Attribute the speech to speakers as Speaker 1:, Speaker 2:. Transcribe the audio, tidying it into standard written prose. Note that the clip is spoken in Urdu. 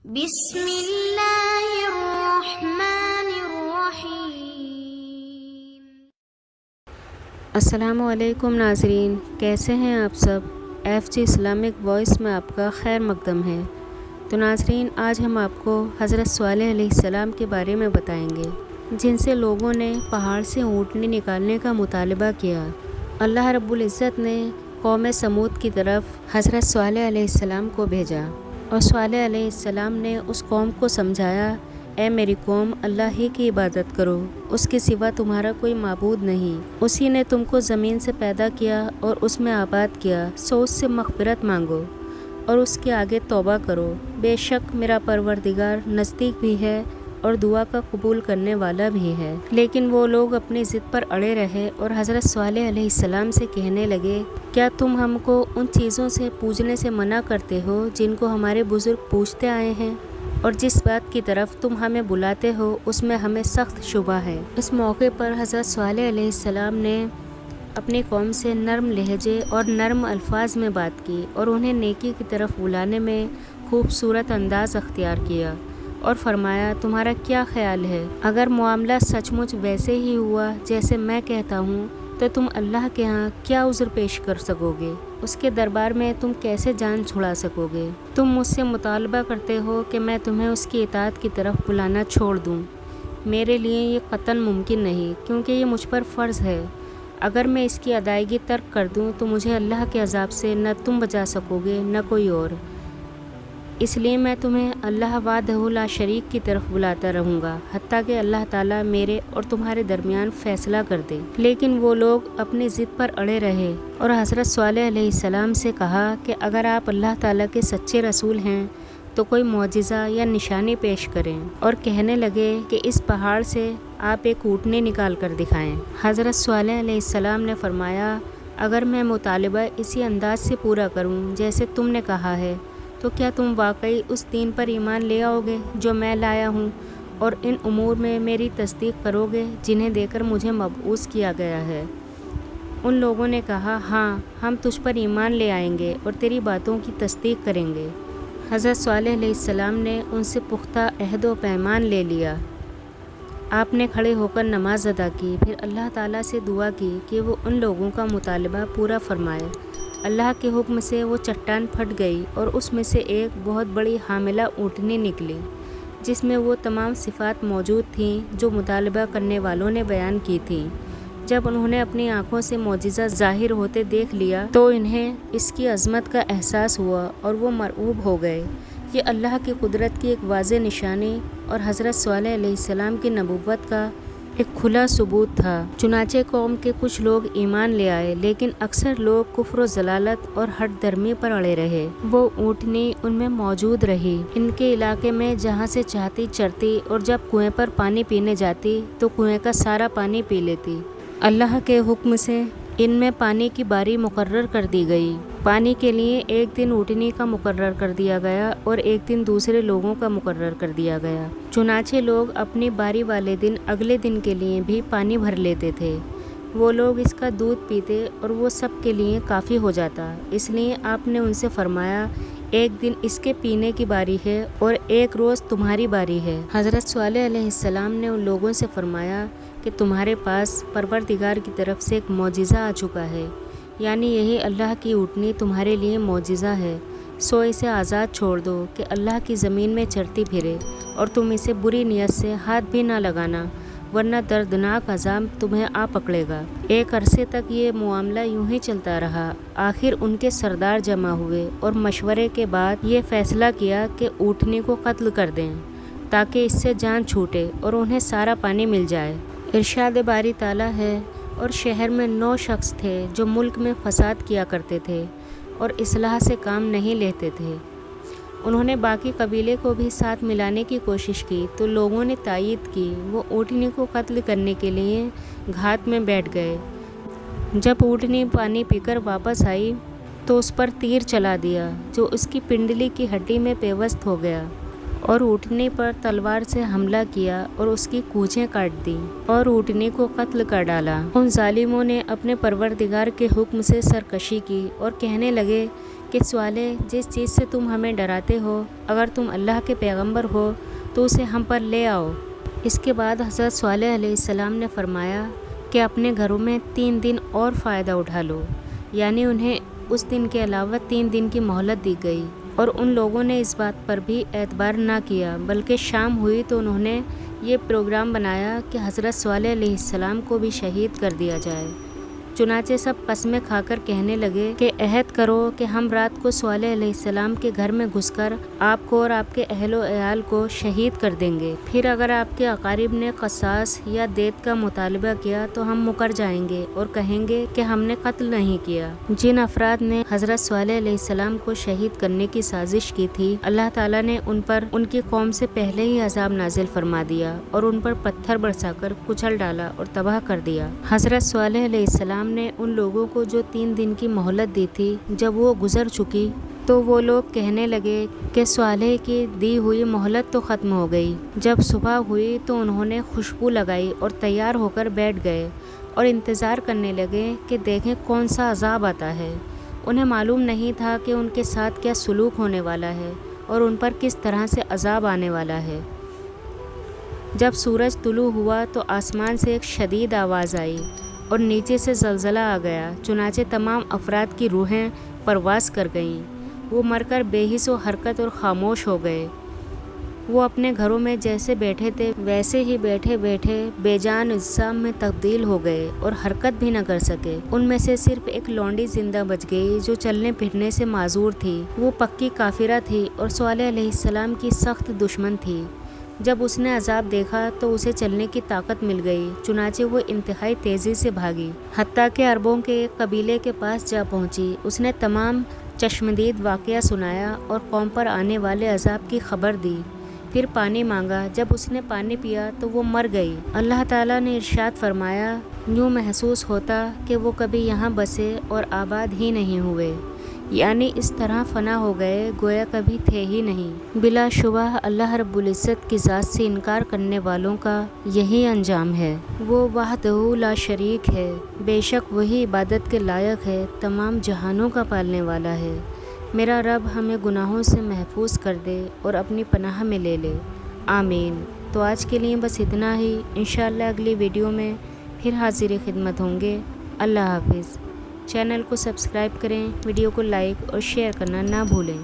Speaker 1: بسم اللہ الرحمن الرحیم۔
Speaker 2: السلام علیکم ناظرین، کیسے ہیں آپ سب؟ ایف جی اسلامک وائس میں آپ کا خیر مقدم ہے۔ تو ناظرین، آج ہم آپ کو حضرت صالح علیہ السلام کے بارے میں بتائیں گے، جن سے لوگوں نے پہاڑ سے اونٹنی نکالنے کا مطالبہ کیا۔ اللہ رب العزت نے قوم سمود کی طرف حضرت صالح علیہ السلام کو بھیجا، اور صالح علیہ السلام نے اس قوم کو سمجھایا، اے میری قوم، اللہ ہی کی عبادت کرو، اس کے سوا تمہارا کوئی معبود نہیں۔ اسی نے تم کو زمین سے پیدا کیا اور اس میں آباد کیا، سو اس سے مغفرت مانگو اور اس کے آگے توبہ کرو۔ بے شک میرا پروردگار نزدیک بھی ہے اور دعا کا قبول کرنے والا بھی ہے۔ لیکن وہ لوگ اپنی ضد پر اڑے رہے اور حضرت صالح علیہ السلام سے کہنے لگے، کیا تم ہم کو ان چیزوں سے پوجنے سے منع کرتے ہو جن کو ہمارے بزرگ پوجتے آئے ہیں، اور جس بات کی طرف تم ہمیں بلاتے ہو اس میں ہمیں سخت شبہ ہے۔ اس موقع پر حضرت صالح علیہ السلام نے اپنی قوم سے نرم لہجے اور نرم الفاظ میں بات کی اور انہیں نیکی کی طرف بلانے میں خوبصورت انداز اختیار کیا، اور فرمایا، تمہارا کیا خیال ہے؟ اگر معاملہ سچ مچ ویسے ہی ہوا جیسے میں کہتا ہوں تو تم اللہ کے ہاں کیا عذر پیش کر سکو گے؟ اس کے دربار میں تم کیسے جان چھڑا سکو گے؟ تم مجھ سے مطالبہ کرتے ہو کہ میں تمہیں اس کی اطاعت کی طرف بلانا چھوڑ دوں۔ میرے لیے یہ قطعاً ممکن نہیں، کیونکہ یہ مجھ پر فرض ہے۔ اگر میں اس کی ادائیگی ترک کر دوں تو مجھے اللہ کے عذاب سے نہ تم بچا سکو گے نہ کوئی اور۔ اس لیے میں تمہیں اللہ وحدہ لا شریک کی طرف بلاتا رہوں گا، حتیٰ کہ اللہ تعالیٰ میرے اور تمہارے درمیان فیصلہ کر دے۔ لیکن وہ لوگ اپنی ضد پر اڑے رہے اور حضرت صالح علیہ السلام سے کہا کہ اگر آپ اللہ تعالیٰ کے سچے رسول ہیں تو کوئی معجزہ یا نشانی پیش کریں، اور کہنے لگے کہ اس پہاڑ سے آپ ایک اونٹنی نکال کر دکھائیں۔ حضرت صالح علیہ السلام نے فرمایا، اگر میں مطالبہ اسی انداز سے پورا کروں جیسے تم نے کہا ہے تو کیا تم واقعی اس دین پر ایمان لے آؤ گے جو میں لایا ہوں، اور ان امور میں میری تصدیق کرو گے جنہیں دے کر مجھے مبعوث کیا گیا ہے؟ ان لوگوں نے کہا، ہاں، ہم تجھ پر ایمان لے آئیں گے اور تیری باتوں کی تصدیق کریں گے۔ حضرت صالح علیہ السلام نے ان سے پختہ عہد و پیمان لے لیا۔ آپ نے کھڑے ہو کر نماز ادا کی، پھر اللہ تعالیٰ سے دعا کی کہ وہ ان لوگوں کا مطالبہ پورا فرمائے۔ اللہ کے حکم سے وہ چٹان پھٹ گئی اور اس میں سے ایک بہت بڑی حاملہ اونٹنی نکلی، جس میں وہ تمام صفات موجود تھیں جو مطالبہ کرنے والوں نے بیان کی تھیں۔ جب انہوں نے اپنی آنکھوں سے معجزہ ظاہر ہوتے دیکھ لیا تو انہیں اس کی عظمت کا احساس ہوا اور وہ مرعوب ہو گئے۔ یہ اللہ کی قدرت کی ایک واضح نشانی اور حضرت صالح علیہ السلام کی نبوت کا ایک کھلا ثبوت تھا۔ چنانچہ قوم کے کچھ لوگ ایمان لے آئے، لیکن اکثر لوگ کفر و ضلالت اور ہٹ درمی پر اڑے رہے۔ وہ اونٹنی ان میں موجود رہی، ان کے علاقے میں جہاں سے چاہتی چرتی، اور جب کنویں پر پانی پینے جاتی تو کنویں کا سارا پانی پی لیتی۔ اللہ کے حکم سے ان میں پانی کی باری مقرر کر دی گئی۔ پانی کے لیے ایک دن اونٹنی کا مقرر کر دیا گیا اور ایک دن دوسرے لوگوں کا مقرر کر دیا گیا۔ چنانچہ لوگ اپنی باری والے دن اگلے دن کے لیے بھی پانی بھر لیتے تھے۔ وہ لوگ اس کا دودھ پیتے اور وہ سب کے لیے کافی ہو جاتا۔ اس لیے آپ نے ان سے فرمایا، ایک دن اس کے پینے کی باری ہے اور ایک روز تمہاری باری ہے۔ حضرت صالح علیہ السلام نے ان لوگوں سے فرمایا کہ تمہارے پاس پروردگار کی طرف سے ایک معجزہ آ چکا ہے، یعنی یہی اللہ کی اونٹنی تمہارے لیے معجزہ ہے، سو اسے آزاد چھوڑ دو کہ اللہ کی زمین میں چرتی پھرے، اور تم اسے بری نیت سے ہاتھ بھی نہ لگانا، ورنہ دردناک عذاب تمہیں آ پکڑے گا۔ ایک عرصے تک یہ معاملہ یوں ہی چلتا رہا۔ آخر ان کے سردار جمع ہوئے اور مشورے کے بعد یہ فیصلہ کیا کہ اونٹنی کو قتل کر دیں تاکہ اس سے جان چھوٹے اور انہیں سارا پانی مل جائے۔ ارشاد باری تعالیٰ ہے، اور شہر میں 9 شخص تھے جو ملک میں فساد کیا کرتے تھے اور اصلاح سے کام نہیں لیتے تھے۔ انہوں نے باقی قبیلے کو بھی ساتھ ملانے کی کوشش کی تو لوگوں نے تائید کی۔ وہ اونٹنی کو قتل کرنے کے لیے گھات میں بیٹھ گئے۔ جب اونٹنی پانی پی کر واپس آئی تو اس پر تیر چلا دیا جو اس کی پنڈلی کی ہڈی میں پیوست ہو گیا، اور اونٹنی پر تلوار سے حملہ کیا اور اس کی کونچیں کاٹ دیں اور اونٹنی کو قتل کر ڈالا۔ ان ظالموں نے اپنے پروردگار کے حکم سے سرکشی کی اور کہنے لگے کہ صالح جس چیز سے تم ہمیں ڈراتے ہو اگر تم اللہ کے پیغمبر ہو تو اسے ہم پر لے آؤ۔ اس کے بعد حضرت صالح علیہ السلام نے فرمایا کہ اپنے گھروں میں 3 دن اور فائدہ اٹھا لو، یعنی انہیں اس دن کے علاوہ 3 دن کی مہلت دی گئی، اور ان لوگوں نے اس بات پر بھی اعتبار نہ کیا، بلکہ شام ہوئی تو انہوں نے یہ پروگرام بنایا کہ حضرت صالح علیہ السلام کو بھی شہید کر دیا جائے۔ چنانچہ سب قسمیں کھا کر کہنے لگے کہ عہد کرو کہ ہم رات کو صالح علیہ السلام کے گھر میں گھس کر آپ کو اور آپ کے اہل و عیال کو شہید کر دیں گے، پھر اگر آپ کے اقارب نے قصاص یا دیت کا مطالبہ کیا تو ہم مکر جائیں گے اور کہیں گے کہ ہم نے قتل نہیں کیا۔ جن افراد نے حضرت صالح علیہ السلام کو شہید کرنے کی سازش کی تھی، اللہ تعالیٰ نے ان پر ان کی قوم سے پہلے ہی عذاب نازل فرما دیا اور ان پر پتھر برسا کر کچل ڈالا اور تباہ کر دیا۔ حضرت صالح علیہ السلام نے ان لوگوں کو جو 3 دن کی مہلت دی تھی، جب وہ گزر چکی تو وہ لوگ کہنے لگے کہ صالح کی دی ہوئی مہلت تو ختم ہو گئی۔ جب صبح ہوئی تو انہوں نے خوشبو لگائی اور تیار ہو کر بیٹھ گئے اور انتظار کرنے لگے کہ دیکھیں کون سا عذاب آتا ہے۔ انہیں معلوم نہیں تھا کہ ان کے ساتھ کیا سلوک ہونے والا ہے اور ان پر کس طرح سے عذاب آنے والا ہے۔ جب سورج طلوع ہوا تو آسمان سے ایک شدید آواز آئی اور نیچے سے زلزلہ آ گیا، چنانچہ تمام افراد کی روحیں پرواز کر گئیں۔ وہ مر کر بے حس و حرکت اور خاموش ہو گئے۔ وہ اپنے گھروں میں جیسے بیٹھے تھے ویسے ہی بیٹھے بیٹھے بے جان اجسام میں تبدیل ہو گئے اور حرکت بھی نہ کر سکے۔ ان میں سے صرف ایک لونڈی زندہ بچ گئی جو چلنے پھرنے سے معذور تھی۔ وہ پکی کافرہ تھی اور صالح علیہ السلام کی سخت دشمن تھی۔ جب اس نے عذاب دیکھا تو اسے چلنے کی طاقت مل گئی، چنانچہ وہ انتہائی تیزی سے بھاگی، حتیٰ کہ عربوں کے ایک قبیلے کے پاس جا پہنچی۔ اس نے تمام چشمدید واقعہ سنایا اور قوم پر آنے والے عذاب کی خبر دی، پھر پانی مانگا۔ جب اس نے پانی پیا تو وہ مر گئی۔ اللہ تعالیٰ نے ارشاد فرمایا، یوں محسوس ہوتا کہ وہ کبھی یہاں بسے اور آباد ہی نہیں ہوئے، یعنی اس طرح فنا ہو گئے گویا کبھی تھے ہی نہیں۔ بلا شبہ اللہ رب العزت کی ذات سے انکار کرنے والوں کا یہی انجام ہے۔ وہ وحدہ لا شریک ہے، بے شک وہی عبادت کے لائق ہے، تمام جہانوں کا پالنے والا ہے۔ میرا رب ہمیں گناہوں سے محفوظ کر دے اور اپنی پناہ میں لے لے، آمین۔ تو آج کے لیے بس اتنا ہی، انشاءاللہ اگلی ویڈیو میں پھر حاضر خدمت ہوں گے۔ اللہ حافظ۔ چینل کو سبسکرائب کریں، ویڈیو کو لائک اور شیئر کرنا نہ بھولیں۔